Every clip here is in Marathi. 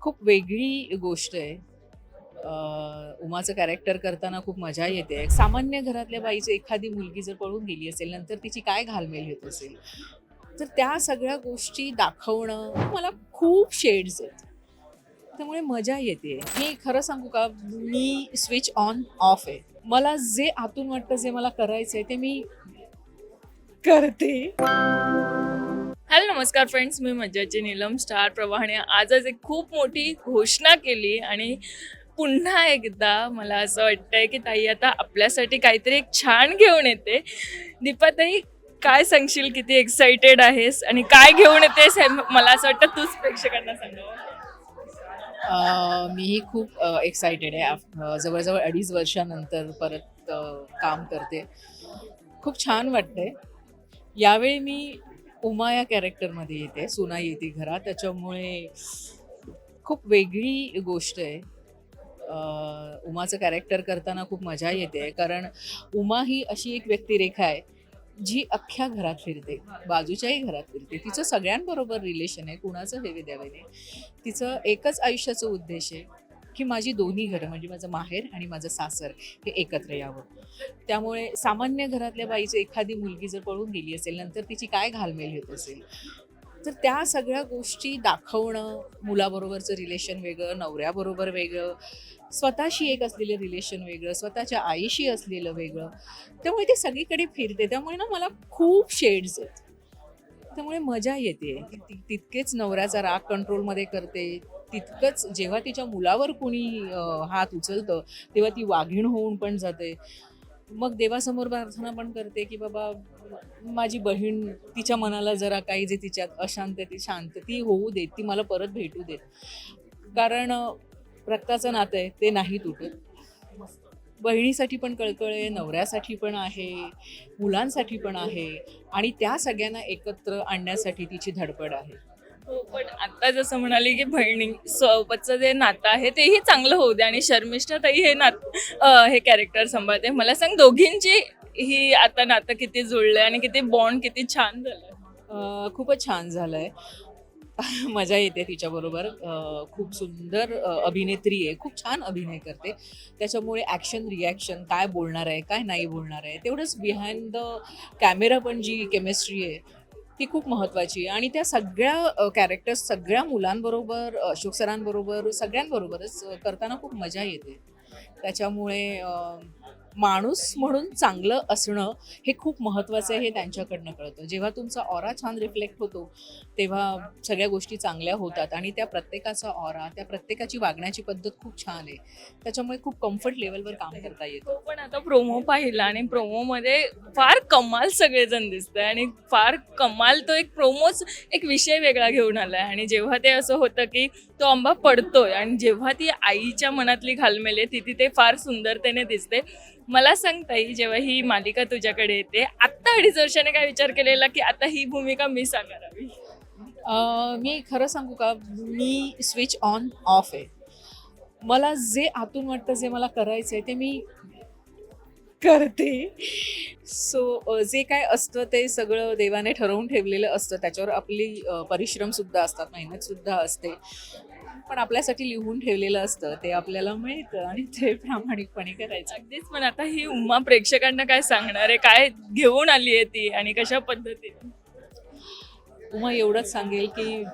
खूप वेगळी गोष्ट आहे. उमाचं कॅरेक्टर करताना खूप मजा येते. सामान्य घरातल्या बाईची एखादी मुलगी जर पळून गेली असेल, नंतर तिची काय घालमेल होत असेल, तर त्या सगळ्या गोष्टी दाखवणं मला खूप शेड्स आहेत. त्यामुळे मजा येते. मी खरं सांगू का, मी स्विच ऑन ऑफ आहे. मला जे आतून वाटतं, जे मला करायचंय ते मी करते. हॅलो नमस्कार फ्रेंड्स, मी मज्जाची नीलम स्टार प्रवाहाने आजच एक खूप मोठी घोषणा केली आणि पुन्हा एकदा मला असं वाटतंय की ताई आता आपल्यासाठी काहीतरी एक छान घेऊन येते. दीपाताई, काय सांगशील, किती एक्साइटेड आहेस आणि काय घेऊन येतेस हे मला असं वाटतं तूच प्रेक्षकांना सांगावं. मीही खूप एक्सायटेड आहे. जवळजवळ 2.5 वर्षानंतर परत काम करते. खूप छान वाटतंय. यावेळी मी उमा या कॅरेक्टरमध्ये येते. सुना येते घरात, त्याच्यामुळे खूप वेगळी गोष्ट आहे. उमाचं कॅरेक्टर करताना खूप मजा येते, कारण उमा ही अशी एक व्यक्तिरेखा आहे जी अख्ख्या घरात फिरते, बाजूच्याही घरात फिरते. तिचं सगळ्यांबरोबर रिलेशन आहे, कुणाचं हेवे द्यावे नाही. तिचं एकच आयुष्याचं उद्देश आहे की माझी दोन्ही घरं, म्हणजे माझं माहेर आणि माझं सासर, हे एकत्र यावं. त्यामुळे सामान्य घरातल्या बाईची एखादी मुलगी जर पळून गेली असेल, नंतर तिची काय घालमेल होत असेल, तर त्या सगळ्या गोष्टी दाखवणं, मुलाबरोबरचं रिलेशन वेगळं, नवऱ्याबरोबर वेगळं, स्वतःशी एक असलेलं रिलेशन वेगळं, स्वतःच्या आईशी असलेलं वेगळं. त्यामुळे ती सगळीकडे फिरते. त्यामुळे ना मला खूप शेड्स आहेत. त्यामुळे मजा येते. तितकेच नवऱ्याचा राग कंट्रोलमध्ये करते, तितकंच जेव्हा तिच्या मुलावर कुणी हात उचलतं तेव्हा ती वाघीण होऊन पण जाते. मग देवासमोर प्रार्थना पण करते की बाबा, माझी बहीण, तिच्या मनाला जरा काही जे तिच्यात अशांतती शांतती होऊ देत, ती मला परत भेटू देत. कारण रक्ताचं नातं आहे, ते नाही तुटत. बहिणीसाठी पण कळकळ आहे, नवऱ्यासाठी पण आहे, मुलांसाठी पण आहे, आणि त्या सगळ्यांना एकत्र आणण्यासाठी तिची धडपड आहे. हो, पण आता जसं म्हणाली की बहिणी सोबतचं जे नातं आहे तेही चांगलं होऊ दे आणि शर्मिष्ठा ताई हे कॅरेक्टर सांभाळते. मला सांग, दोघींची ही आता नातं किती जुळलंय आणि किती बॉन्ड किती छान झालंय. खूपच छान झालंय. मजा येते तिच्याबरोबर. खूप सुंदर अभिनेत्री आहे, खूप छान अभिनय करते. त्याच्यामुळे ॲक्शन रिॲक्शन, काय बोलणार आहे, काय नाही बोलणार आहे, तेवढंच बिहाइंड द कॅमेरा पण जी केमिस्ट्री आहे ती खूप महत्त्वाची आहे. आणि त्या सगळ्या कॅरेक्टर्स सगळ्या मुलांबरोबर, अशोक सरांबरोबर, सगळ्यांबरोबरच करताना खूप मजा येते. त्याच्यामुळे माणूस म्हणून चांगलं असणं हे खूप महत्त्वाचं आहे, हे त्यांच्याकडनं कळतं. जेव्हा तुमचा ऑरा छान रिफ्लेक्ट होतो तेव्हा सगळ्या गोष्टी चांगल्या होतात, आणि त्या प्रत्येकाचा ऑरा, त्या प्रत्येकाची वागण्याची पद्धत खूप छान आहे. त्याच्यामुळे खूप कम्फर्ट लेवलवर काम करता येतं. तो पण आता प्रोमो पाहिला आणि प्रोमोमध्ये फार कमाल सगळेजण दिसतंय आणि फार कमाल तो एक प्रोमोच एक विषय वेगळा घेऊन आलाय. आणि जेव्हा ते असं होतं की तो आंबा पडतोय आणि जेव्हा ती आईच्या मनातली घालमेल आहे ती तिथे फार सुंदरतेने दिसते. मला सांग ताई, जेव्हा ही मालिका तुझ्याकडे येते, आत्ता 2.5 वर्षाने काय विचार केलेला की आता ही भूमिका मी साकारावी? मी खरं सांगू का, मी स्विच ऑन ऑफ आहे. मला जे आतून वाटतं, जे मला करायचंय ते मी करते. जे काय असतं ते सगळं देवाने ठरवून ठेवलेलं असतं. त्याच्यावर आपली परिश्रमसुद्धा असतात, मेहनतसुद्धा असते. पण आपल्यासाठी लिहून ठेवलेलं असतं, ते आपल्याला मिळतं आणि ते प्रामाणिकपणे करायचं. अगदीच. पण आता ही उमा प्रेक्षकांना काय सांगणार आहे, काय घेऊन आली आहे ती आणि कशा पद्धतीने? मग एवढंच सांगेल की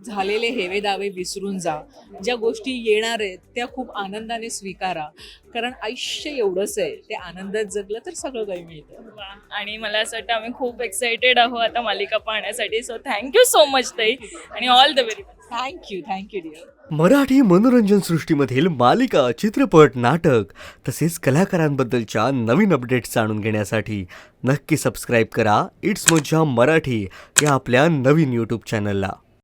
झालेले हेवे दावे विसरून जा. ज्या गोष्टी येणार आहेत त्या खूप आनंदाने स्वीकारा, कारण आयुष्य एवढंच आहे. ते आनंदात जगलं तर सगळं काही मिळतं. वा. आणि मला असं वाटतं आम्ही खूप एक्साइटेड आहोत आता मालिका पाहण्यासाठी. सो थँक्यू सो मच ताई आणि all the very best. Thank you dear. Marathi मनोरंजन सृष्टीमधील मालिका, चित्रपट, नाटक तसेच कलाकारांबद्दलच्या नवीन अपडेट्स जाणून घेण्यासाठी नक्की सबस्क्राईब करा इट्स मज्जा मराठी या आपल्या नवीन यूट्यूब चॅनलला.